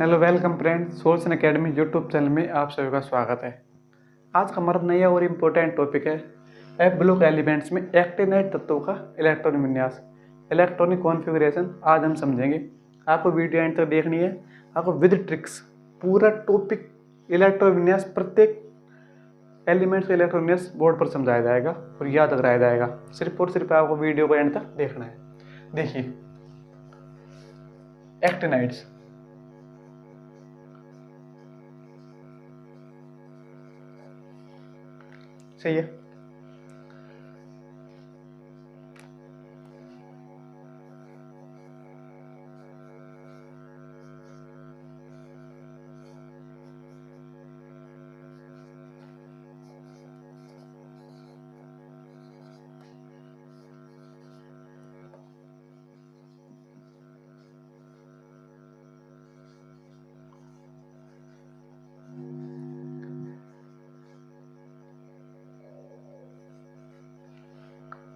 Hello welcome friends, souls academy YouTube channel में आप सभी का स्वागत है। आज का हमारा नया और इम्पोर्टेंट टॉपिक है एफ ब्लॉक एलिमेंट्स में एक्टिनाइड तत्वों का इलेक्ट्रॉनिक विन्यास, इलेक्ट्रॉनिक कॉन्फ़िगरेशन आज हम समझेंगे। आपको वीडियो एंड तक देखनी है। आपको विद ट्रिक्स पूरा टॉपिक इलेक्ट्रॉनिक विन्यास, प्रत्येक एलिमेंट्स का इलेक्ट्रॉनिक विन्यास बोर्ड पर समझाया जाएगा और याद कराया जाएगा। सिर्फ और सिर्फ आपको वीडियो को एंड तक देखना है। देखिए, एक्टिनाइड्स सही है।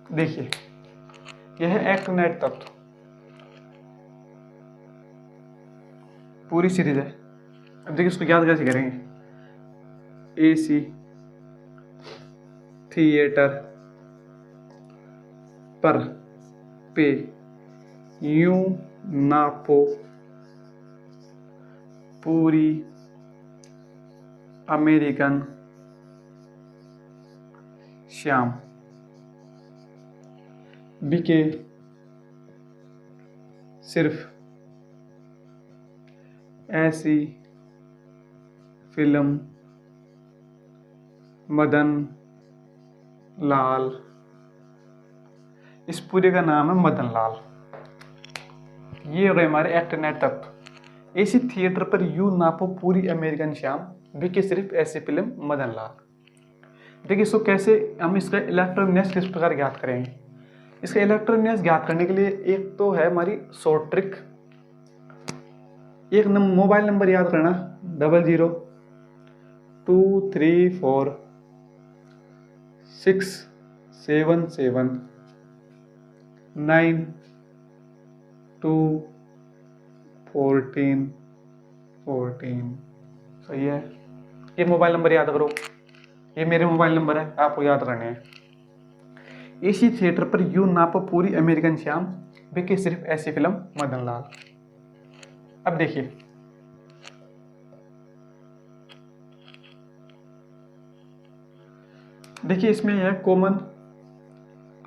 देखिए, यह है एक्टिनाइड तत्व, पूरी सीरीज है। अब देखिए इसको याद कैसे करेंगे। एसी थिएटर पर पे यूं नापो पूरी अमेरिकन शाम बिके सिर्फ ऐसी फिल्म मदन लाल। इस पूरे का नाम है मदन लाल। ये हो गए हमारे एक्टिनाइड तत्व। एसी थिएटर पर यूं नापो पूरी अमेरिकन शाम बिके सिर्फ ऐसी फिल्म मदन लाल। देखिए इसको कैसे हम इसका इलेक्ट्रॉनिक विन्यास किस प्रकार ज्ञात करेंगे। इसका इलेक्ट्रॉनिक विन्यास ज्ञात करने के लिए एक तो है हमारी शॉर्ट ट्रिक। एक मोबाइल नंबर याद करना 002347792214 सही है। ये मोबाइल नंबर याद करो, ये मेरे मोबाइल नंबर है, आपको याद करने हैं। एसी थिएटर पर यूं नापो पूरी अमेरिकन शाम बिके सिर्फ ऐसी फिल्म मदन लाल। अब देखिए, इसमें है कॉमन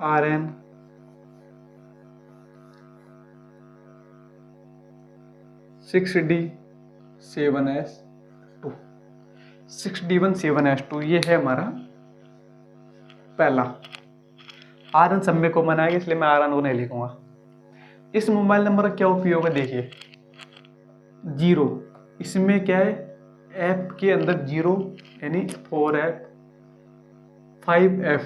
Rn (6D7S2) 6D17S2 ये है हमारा पहला। Rn सब में कॉमन आएगा, इसलिए मैं Rn को नहीं लिखूंगा। इस मोबाइल नंबर का क्या उपयोग है, देखिए 0, इसमें क्या है, एफ के अंदर 0 यानी 4F 5F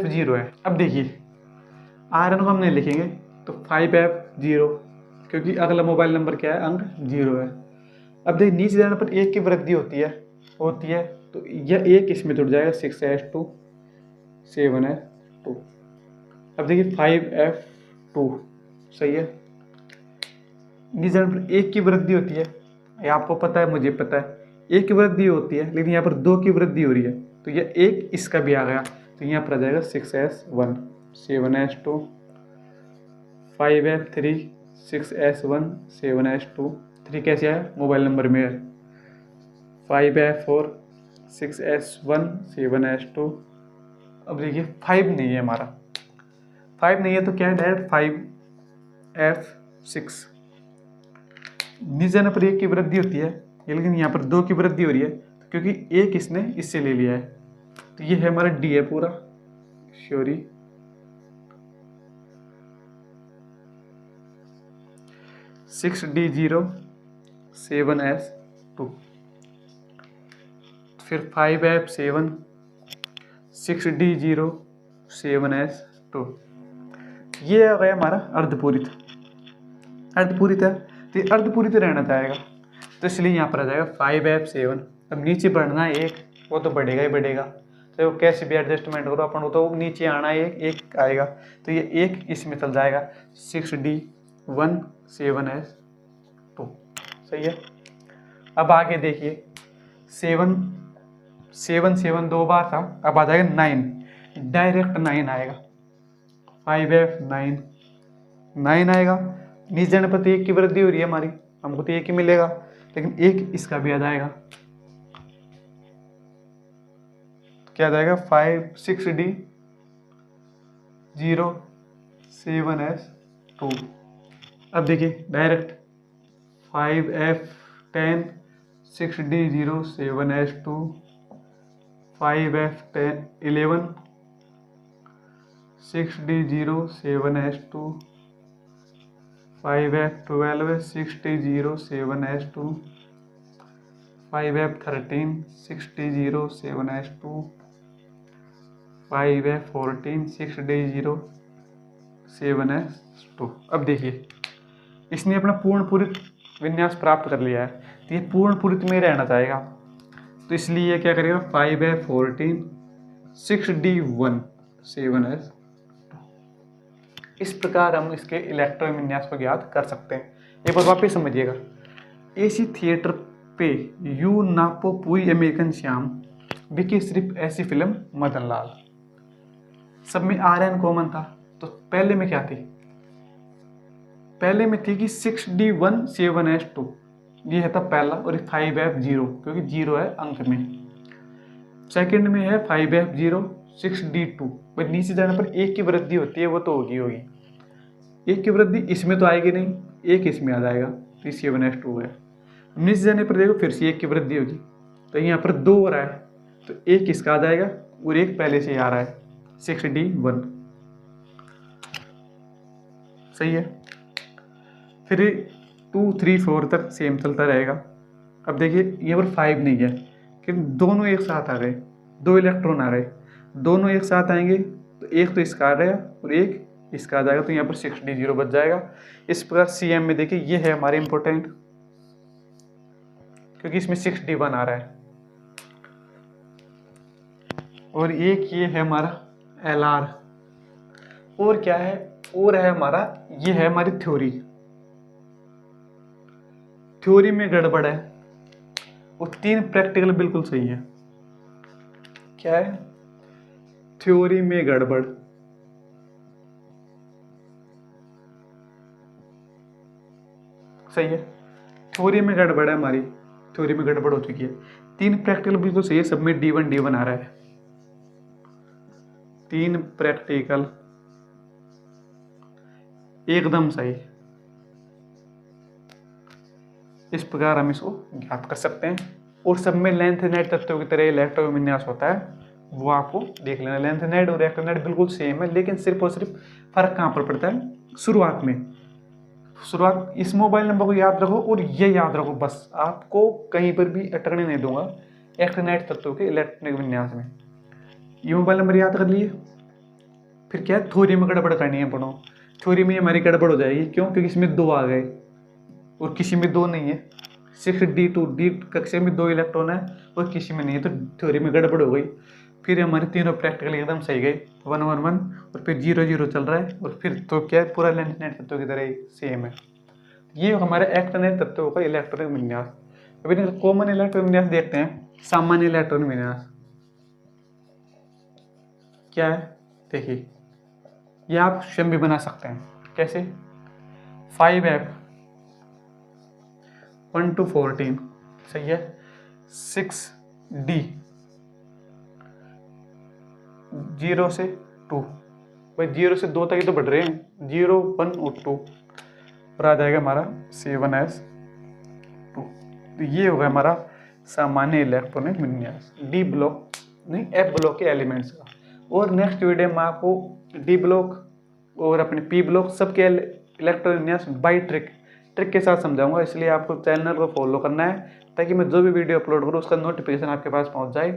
0 है। अब देखिए Rn को हम नहीं लिखेंगे तो 5F 0, क्योंकि अगला मोबाइल नंबर क्या है, अंक 0 है। अब देखिए नीचे जाने पर 1 की वृद्धि होती है तो यह 1 इसमें जुड़ जाएगा 6S2 7S2। अब देखिए 5F2 सही है। नीचे जाने पर 1 की वृद्धि होती है, ये आपको पता है, मुझे पता है। 1 की वृद्धि होती है, लेकिन यहाँ पर 2 की वृद्धि हो रही है तो यह 1 इसका भी आ गया, तो यहाँ पर आ जाएगा 6S1 7S2 5F3 6S1 7S2। 3 कैसे आया, मोबाइल नंबर में है। 5F4 6S1 7S2। अब देखिए 5 नहीं है, हमारा 5 नहीं है तो क्या है, डायरेक्ट 5F6। नीचे जाने पर 1 की वृद्धि होती है, लेकिन यहाँ पर 2 की वृद्धि हो रही है क्योंकि 1 इसने इससे ले लिया है, तो ये है हमारा डी है पूरा, सॉरी 6D07S2। फिर 5F7 6D07S2। ये आ गया हमारा अर्धपूरित है, तो ये अर्धपूरित रहना चाहेगा, तो इसलिए यहाँ पर आ जाएगा 5F7। अब नीचे बढ़ना है 1, वो तो बढ़ेगा ही बढ़ेगा, तो वो कैसे भी एडजस्टमेंट करो अपन, तो नीचे आना है, एक आएगा, तो ये एक इसमें चल जाएगा 6D1 7S2। सही है। अब आगे देखिए 7 7 7 दो बार था, अब आ जाएगा 9, डायरेक्ट 9 आएगा, 5F9 9 आएगा। नीचे जाने पर तो एक की वृद्धि हो रही है हमारी, हमको तो एक ही मिलेगा, लेकिन एक इसका भी आ जाएगा, तो क्या आ जाएगा 6D07S2। अब देखिए direct 5F10 6D07S2 5F11 6D07S2 5F12 6D07S2 5F13 6D07S2 5F14 6D07S2। अब देखिए इसने अपना पूर्ण पूरित विन्यास प्राप्त कर लिया है, तो ये पूर्ण पूरित में रहना चाहेगा, तो इसलिए क्या करेगा 5F14 6D17S। इस प्रकार हम इसके इलेक्ट्रॉन विन्यास को ज्ञात कर सकते हैं। एक बार वापस समझिएगा, एसी थिएटर पे यू नापो पूरी अमेरिकन श्याम बिकी सिर्फ ऐसी फिल्म मदन लाल। सब में RN कॉमन था, तो पहले में क्या थी, पहले में थी कि 6D17S2, ये है था पहला, और 5F0 क्योंकि 0 है अंक में। सेकंड में है 5F0 6D2, भाई नीचे जाने पर एक की वृद्धि होती है, वो तो होगी, एक की वृद्धि इसमें तो आएगी नहीं, एक इसमें आ जाएगा, तो 7S2 है। नीचे जाने पर देखो फिर से एक की वृद्धि होगी, तो यहाँ पर 2 हो रहा है, तो एक इसका आ जाएगा और एक पहले से ही आ रहा है 6D1। सही है। फिर 2 3 4 तक सेम चलता रहेगा। अब देखिए यहाँ पर 5 नहीं है, कि दोनों एक साथ आ गए, 2 इलेक्ट्रॉन आ गए, दोनों एक साथ आएंगे, तो एक तो इसका आ गया और एक इसका आ जाएगा, तो यहाँ पर 6D0 बच जाएगा। इस प्रकार CM में देखिए ये है हमारे इंपॉर्टेंट, क्योंकि इसमें 6D1 आ रहा है, और एक ये है हमारा LR, और क्या है, और है हमारा, ये है हमारी थ्योरी में गड़बड़ है, और 3 प्रैक्टिकल बिल्कुल सही है। क्या है, थ्योरी में गड़बड़, सही है, थ्योरी में गड़बड़ है हमारी, थ्योरी में गड़बड़ हो चुकी है। 3 प्रैक्टिकल बिल्कुल सही है, सब में D1 आ रहा है, 3 प्रैक्टिकल एकदम सही। इस प्रकार हम इसको ज्ञात कर सकते हैं, और सब में लेंथेनाइड तत्वों की तरह इलेक्ट्रॉन विन्यास होता है, वो आपको देख लेना। लेंथेनाइड और एक्टिनाइड बिल्कुल सेम है, लेकिन सिर्फ और सिर्फ फर्क कहाँ पर पड़ता है, शुरुआत में। शुरुआत, इस मोबाइल नंबर को याद रखो और ये याद रखो बस, आपको कहीं पर भी अटकने नहीं दूंगा एक्टिनाइड तत्वों के इलेक्ट्रॉनिक विन्यास में। ये मोबाइल नंबर याद कर लिए, फिर क्या है, थ्योरी में गड़बड़ करनी है पढ़ो। थ्योरी में हमारी गड़बड़ हो जाएगी, क्यों, क्योंकि इसमें 2 आ गए और किसी में 2 नहीं है। 6D2 D कक्षा में 2 इलेक्ट्रॉन है और किसी में नहीं है, तो थ्योरी में गड़बड़ हो गई। फिर हमारे तीनों प्रैक्टिकल एकदम सही गए, 1 1 1, और फिर 0 0 चल रहा है, और फिर तो क्या है, पूरा लेंथेनाइड तत्वों की तरह ही सेम है। ये हमारे एक्टिनाइड तत्वों का इलेक्ट्रॉनिक विन्यास। अभी कॉमन इलेक्ट्रॉनिक विन्यास देखते हैं। सामान्य इलेक्ट्रॉनिक विन्यास क्या है, देखिए ये आप स्वयं भी बना सकते हैं। कैसे, 5F 1 to 14, सही है, 6D 0 से 2, भाई 0 से 2 तक ही तो बढ़ रहे हैं, 0 1 और 2, और आ जाएगा हमारा 7S2। तो ये होगा हमारा सामान्य इलेक्ट्रॉनिक विन्यास, D ब्लॉक नहीं F ब्लॉक के एलिमेंट्स का। और नेक्स्ट वीडियो में आपको D ब्लॉक और अपने P ब्लॉक सबके इलेक्ट्रॉनिक विन्यास बाई ट्रिक के साथ समझाऊंगा। इसलिए आपको चैनल को फॉलो करना है, ताकि मैं जो भी वीडियो अपलोड करूँ उसका नोटिफिकेशन आपके पास पहुंच जाए।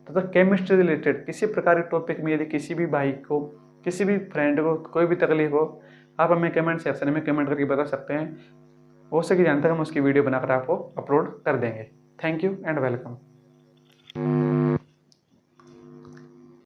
तथा केमिस्ट्री रिलेटेड किसी प्रकार के टॉपिक में यदि किसी भी भाई को, किसी भी फ्रेंड को कोई भी तकलीफ हो, आप हमें कमेंट सेक्शन में कमेंट करके बता सकते हैं। हो सके जहाँ तक हम उसकी वीडियो बनाकर आपको अपलोड कर देंगे। Thank you and welcome.